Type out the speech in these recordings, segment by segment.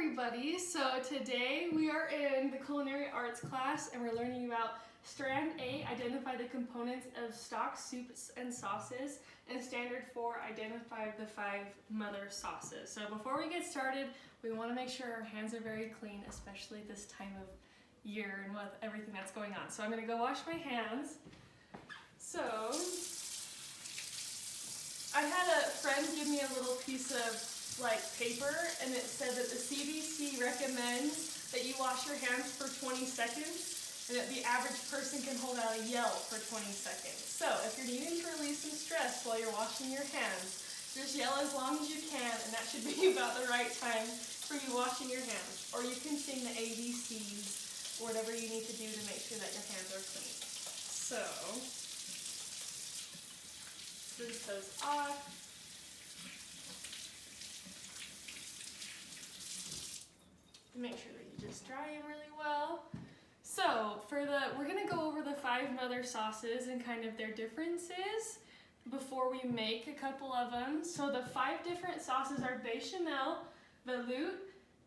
everybody. So today we are in the culinary arts class and we're learning about Strand A, identify the components of stock, soups, and sauces, and Standard 4, identify the 5 mother sauces. So before we get started, we want to make sure our hands are very clean, especially this time of year and with everything that's going on. So I'm going to go wash my hands. So I had a friend give me a little piece of paper, and it said that the CDC recommends that you wash your hands for 20 seconds and that the average person can hold out a yell for 20 seconds. So if you're needing to release some stress while you're washing your hands, just yell as long as you can, and that should be about the right time for you washing your hands. Or you can sing the ABCs or whatever you need to do to make sure that your hands are clean. So rinse those off. Make sure that you just dry them really well. So we're gonna go over the 5 mother sauces and kind of their differences before we make a couple of them. So the 5 different sauces are bechamel, veloute,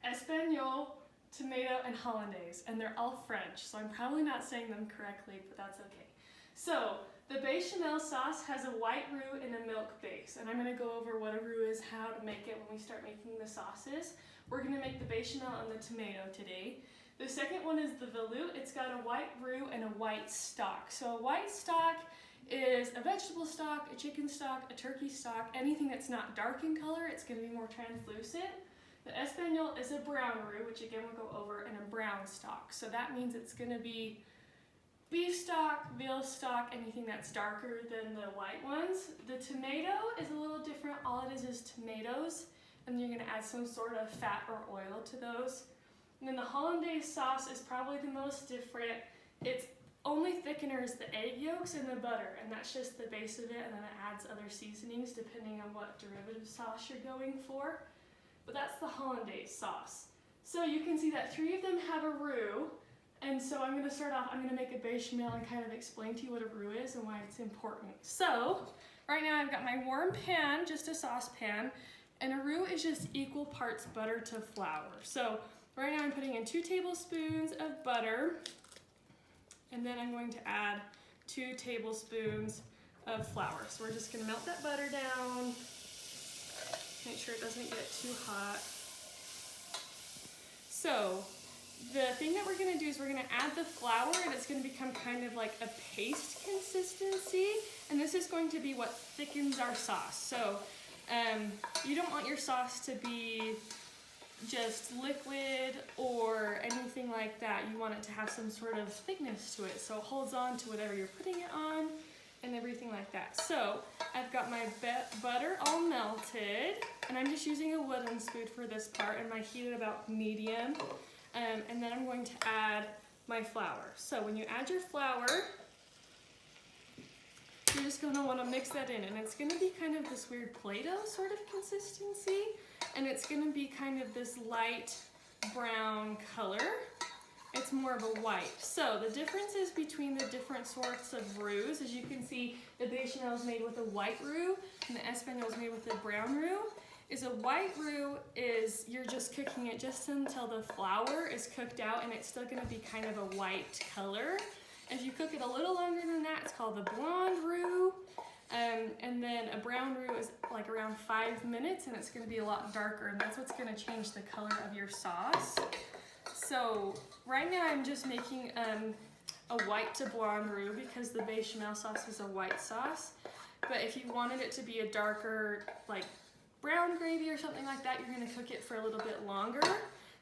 espagnole, tomato, and hollandaise, and they're all French, so I'm probably not saying them correctly, but that's okay. So the bechamel sauce has a white roux and a milk base, and I'm going to go over what a roux is, how to make it when we start making the sauces. We're going to make the bechamel and the tomato today. The second one is the veloute. It's got a white roux and a white stock. So a white stock is a vegetable stock, a chicken stock, a turkey stock, anything that's not dark in color. It's going to be more translucent. The espagnole is a brown roux, which again we'll go over, and a brown stock. So that means it's going to be beef stock, veal stock, anything that's darker than the white ones. The tomato is a little different. All it is tomatoes, and you're going to add some sort of fat or oil to those. And then the hollandaise sauce is probably the most different. Its only thickener is the egg yolks and the butter, and that's just the base of it, and then it adds other seasonings depending on what derivative sauce you're going for. But that's the hollandaise sauce. So you can see that 3 of them have a roux. And so I'm going to start off, I'm going to make a bechamel and kind of explain to you what a roux is and why it's important. So right now I've got my warm pan, just a saucepan, and a roux is just equal parts butter to flour. So right now I'm putting in 2 tablespoons of butter, and then I'm going to add 2 tablespoons of flour. So we're just going to melt that butter down, make sure it doesn't get too hot. So the thing that we're going to do is we're going to add the flour, and it's going to become kind of like a paste consistency, and this is going to be what thickens our sauce. So you don't want your sauce to be just liquid or anything like that. You want it to have some sort of thickness to it, so it holds on to whatever you're putting it on and everything like that. So I've got my butter all melted, and I'm just using a wooden spoon for this part, and my heat at about medium. And then I'm going to add my flour. So when you add your flour, you're just going to want to mix that in, and it's going to be kind of this weird Play-Doh sort of consistency, and it's going to be kind of this light brown color. It's more of a white. So the differences between the different sorts of roux, as you can see, the bechamel is made with a white roux and the espagnole is made with a brown roux. Is a white roux is you're just cooking it just until the flour is cooked out, and it's still going to be kind of a white color. If you cook it a little longer than that, it's called the blonde roux. And then a brown roux is like around 5 minutes, and it's going to be a lot darker, and that's what's going to change the color of your sauce. So right now I'm just making a white to blonde roux because the bechamel sauce is a white sauce. But if you wanted it to be a darker, like brown gravy or something like that, you're going to cook it for a little bit longer,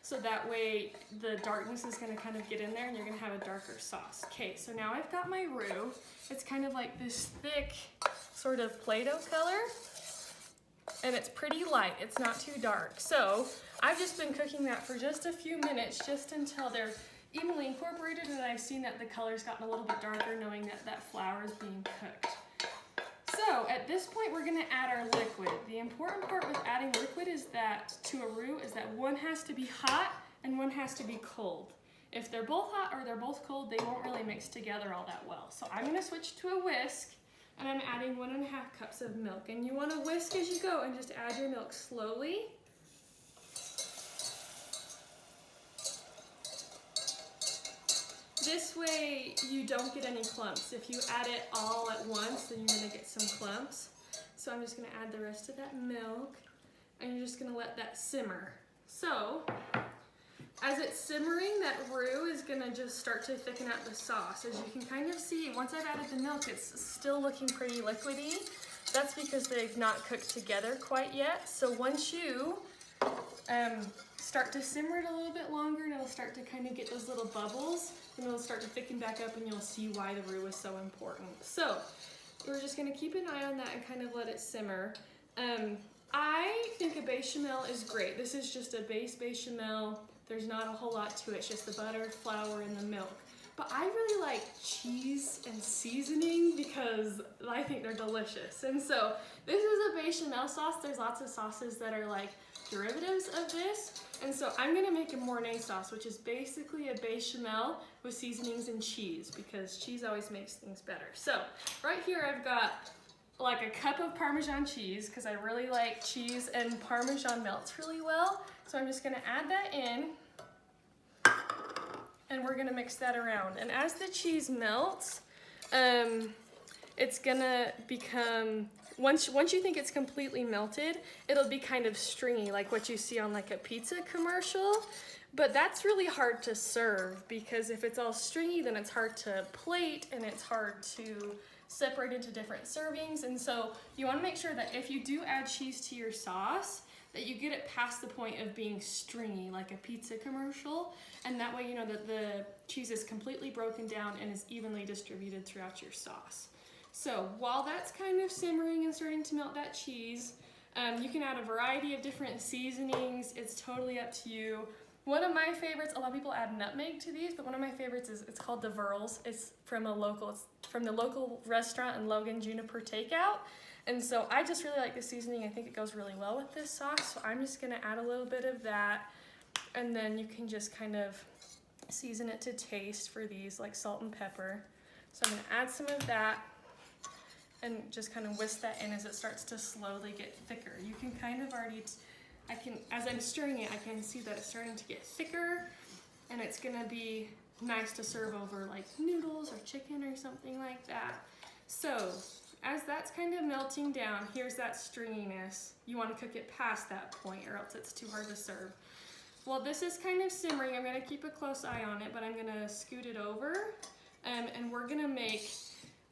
so that way the darkness is going to kind of get in there and you're going to have a darker sauce. Okay, so now I've got my roux. It's kind of like this thick sort of Play-Doh color, and it's pretty light. It's not too dark. So I've just been cooking that for just a few minutes, just until they're evenly incorporated, and I've seen that the color's gotten a little bit darker, knowing that that flour is being cooked. So at this point we're going to add our liquid. The important part with adding liquid is that to a roux is that one has to be hot and one has to be cold. If they're both hot or they're both cold, they won't really mix together all that well. So I'm going to switch to a whisk, and I'm adding 1.5 cups of milk. And you want to whisk as you go and just add your milk slowly. this way you don't get any clumps. If you add it all at once, then you're gonna get some clumps. So I'm just gonna add the rest of that milk, and you're just gonna let that simmer. So, as it's simmering, that roux is gonna just start to thicken out the sauce. As you can kind of see, once I've added the milk, it's still looking pretty liquidy. That's because they've not cooked together quite yet. So once you start to simmer it a little bit longer, and it'll start to kind of get those little bubbles, and it'll start to thicken back up, and you'll see why the roux is so important. So we're just gonna keep an eye on that and kind of let it simmer. I think a bechamel is great. This is just a base bechamel. There's not a whole lot to it. It's just the butter, flour, and the milk. But I really like cheese and seasoning because I think they're delicious. And so this is a bechamel sauce. There's lots of sauces that are like derivatives of this. And so I'm gonna make a Mornay sauce, which is basically a bechamel with seasonings and cheese, because cheese always makes things better. So right here I've got like a cup of Parmesan cheese, because I really like cheese, and Parmesan melts really well. So I'm just gonna add that in, and we're gonna mix that around. And as the cheese melts, it's gonna become, once you think it's completely melted, it'll be kind of stringy, like what you see on like a pizza commercial. But that's really hard to serve, because if it's all stringy, then it's hard to plate, and it's hard to separate into different servings. And so you want to make sure that if you do add cheese to your sauce, that you get it past the point of being stringy like a pizza commercial, and that way you know that the cheese is completely broken down and is evenly distributed throughout your sauce. So while that's kind of simmering and starting to melt that cheese, you can add a variety of different seasonings. It's totally up to you. One of my favorites, a lot of people add nutmeg to these, but one of my favorites is, it's called the Verls. It's from the local restaurant in Logan, Juniper Takeout. And so I just really like the seasoning. I think it goes really well with this sauce. So I'm just gonna add a little bit of that, and then you can just kind of season it to taste for these, like salt and pepper. So I'm gonna add some of that and just kind of whisk that in as it starts to slowly get thicker. You can kind of already, as I'm stirring it, I can see that it's starting to get thicker, and it's gonna be nice to serve over like noodles or chicken or something like that. So as that's kind of melting down, here's that stringiness. You want to cook it past that point, or else it's too hard to serve. While this is kind of simmering, I'm gonna keep a close eye on it, but I'm gonna scoot it over, and we're gonna make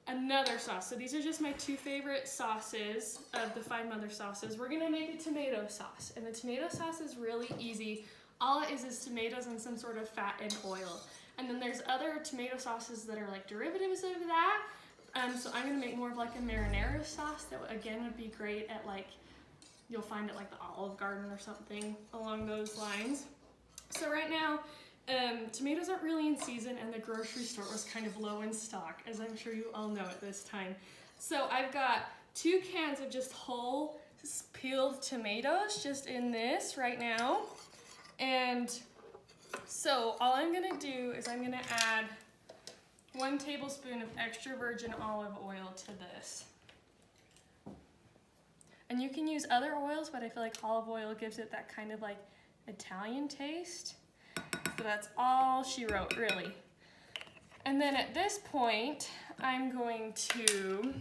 another sauce. So these are just my two favorite sauces of the Five Mother sauces. We're gonna make a tomato sauce, and the tomato sauce is really easy. All it is tomatoes and some sort of fat and oil. And then there's other tomato sauces that are like derivatives of that. So I'm gonna make more of like a marinara sauce that again would be great at like, you'll find at like the Olive Garden or something along those lines. So right now, tomatoes aren't really in season, and the grocery store was kind of low in stock, as I'm sure you all know at this time. So I've got 2 cans of just whole peeled tomatoes just in this right now. And so all I'm gonna do is I'm gonna add 1 tablespoon of extra virgin olive oil to this. And you can use other oils, but I feel like olive oil gives it that kind of like Italian taste. So that's all she wrote, really. And then at this point, I'm going to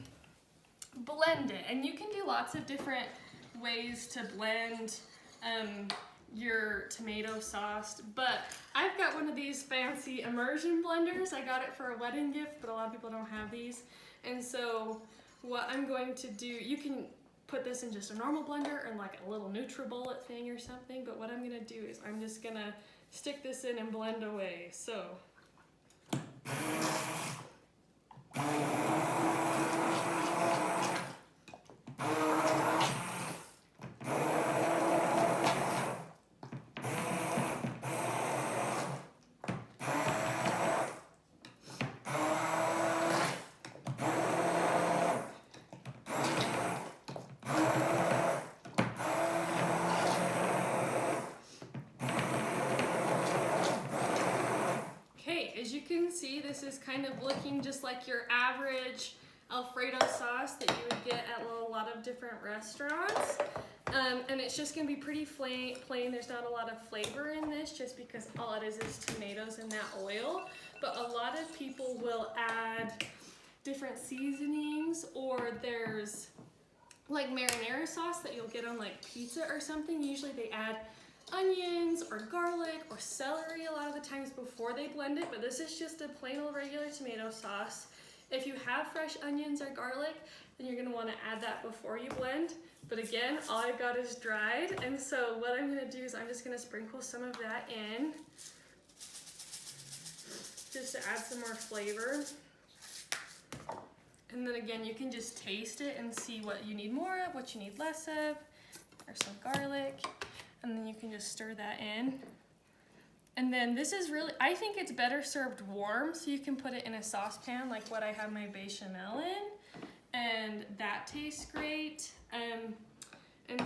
blend it. And you can do lots of different ways to blend your tomato sauce, but I've got one of these fancy immersion blenders. I got it for a wedding gift, but a lot of people don't have these. And so what I'm going to do, you can put this in just a normal blender or like a little NutriBullet thing or something, but what I'm gonna do is I'm just gonna stick this in and blend away. So as you can see, this is kind of looking just like your average Alfredo sauce that you would get at a lot of different restaurants. And it's just gonna be pretty plain. There's not a lot of flavor in this just because all it is tomatoes and that oil. But a lot of people will add different seasonings, or there's like marinara sauce that you'll get on like pizza or something. Usually they add onions or garlic or celery a lot of the times before they blend it, but this is just a plain old regular tomato sauce. If you have fresh onions or garlic, then you're gonna wanna add that before you blend. But again, all I've got is dried, and so what I'm gonna do is I'm just gonna sprinkle some of that in, just to add some more flavor. And then again, you can just taste it and see what you need more of, what you need less of, or some garlic, and then you can just stir that in. And then this is really, I think it's better served warm, so you can put it in a saucepan like what I have my bechamel in, and that tastes great. And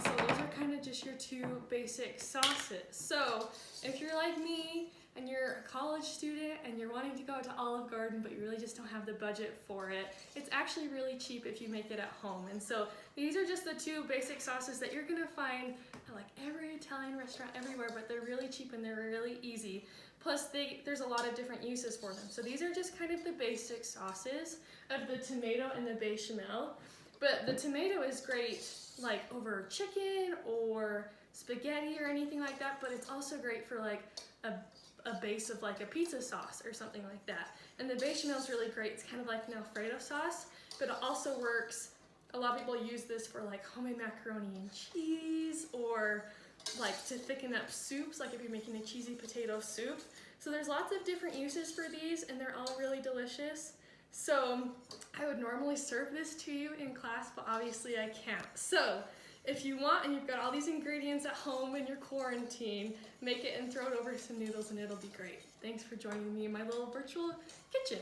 so those are kind of just your two basic sauces. So if you're like me and you're a college student and you're wanting to go to Olive Garden but you really just don't have the budget for it, it's actually really cheap if you make it at home. And so these are just the two basic sauces that you're gonna find at like every Italian restaurant everywhere, but they're really cheap and they're really easy. Plus there's a lot of different uses for them. So these are just kind of the basic sauces of the tomato and the bechamel. But the tomato is great like over chicken or spaghetti or anything like that, but it's also great for like a base of like a pizza sauce or something like that. And the bechamel is really great. It's kind of like an Alfredo sauce, but it also works. A lot of people use this for like homemade macaroni and cheese, or like to thicken up soups, like if you're making a cheesy potato soup. So there's lots of different uses for these, and they're all really delicious. So I would normally serve this to you in class, but obviously I can't. So if you want and you've got all these ingredients at home in your quarantine, make it and throw it over some noodles and it'll be great. Thanks for joining me in my little virtual kitchen.